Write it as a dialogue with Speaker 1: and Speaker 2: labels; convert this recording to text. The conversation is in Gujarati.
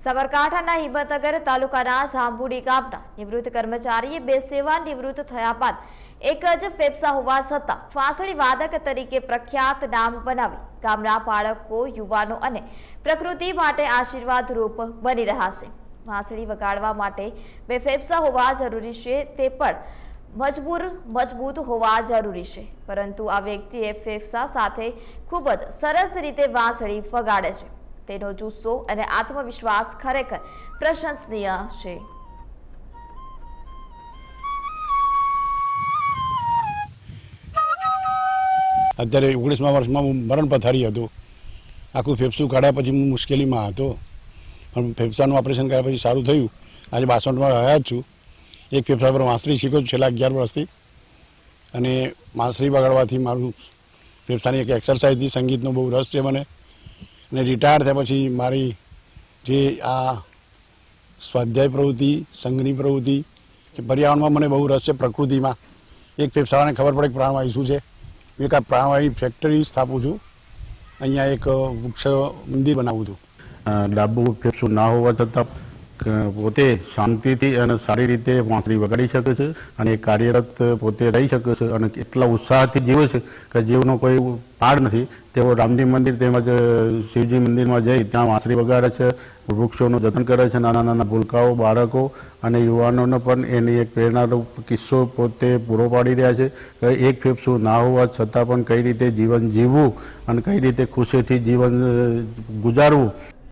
Speaker 1: સાબરકાંઠાના હિંમતનગર તાલુકાના જાંબુડી ગામના નિવૃત્ત કર્મચારીએ બે સેવા નિવૃત્ત થયા બાદ એક જ ફેફસા હોવા છતાં વાંસળી વાદક તરીકે પ્રખ્યાત નામ બનાવી ગામના બાળકો, યુવાનો અને પ્રકૃતિ માટે આશીર્વાદરૂપ બની રહ્યા છે। વાંસળી વગાડવા માટે બે ફેફસા હોવા જરૂરી છે, તે પણ મજબૂત હોવા જરૂરી છે, પરંતુ આ વ્યક્તિએ ફેફસા સાથે ખૂબ જ સરસ રીતે વાંસળી વગાડે છે। તેનો જુસ્સો અને આત્મવિશ્વાસ ખરેખર પ્રશંસનીય છે।
Speaker 2: અત્યારે 19મા વર્ષમાં હું મરણ પથારી હતો। આખું ફેફસું કાઢ્યા પછી હું મુશ્કેલીમાં હતો, પણ ફેફસાનું ઓપરેશન કર્યા પછી સારું થયું। આજે 62માં રહ્યા જ છું। એક ફેફસા પર વાંસળી શીખ્યો છું છેલ્લા 11 વર્ષથી, અને વાંસળી વગાડવાથી મારું ફેફસાની એક એક્સરસાઇઝથી સંગીતનો બહુ રસ છે મને। અને રિટાયર થયા પછી મારી જે આ સ્વાધ્યાય પ્રવૃત્તિ, સંઘની પ્રવૃત્તિ કે પર્યાવરણમાં મને બહુ રસ છે, પ્રકૃતિમાં। એક ફેફસાવાળાને ખબર પડે કે પ્રાણવાયુ શું છે। હું એક આ પ્રાણવાયુ ફેક્ટરી સ્થાપું છું, અહીંયા એક વૃક્ષ મંદિર બનાવું છું।
Speaker 3: ડાબુ ફેફસું ના હોવા છતાં પોતે શાંતિથી અને સારી રીતે વાંસળી વગાડી શકે છે અને કાર્યરત પોતે રહી શકે છે અને એટલા ઉત્સાહથી જીવે છે કે જીવનો કોઈ પાડ નથી। તેઓ રામજી મંદિર તેમજ શિવજી મંદિરમાં જઈ ત્યાં વાંસળી વગાડે છે, વૃક્ષોનું જતન કરે છે। નાના નાના ભૂલકાઓ, બાળકો અને યુવાનોને પણ એની એક પ્રેરણારૂપ કિસ્સો પોતે પૂરો પાડી રહ્યા છે કે એક ફેફસું ના હોવા છતાં પણ કઈ રીતે જીવન જીવવું અને કઈ રીતે ખુશીથી જીવન ગુજારવું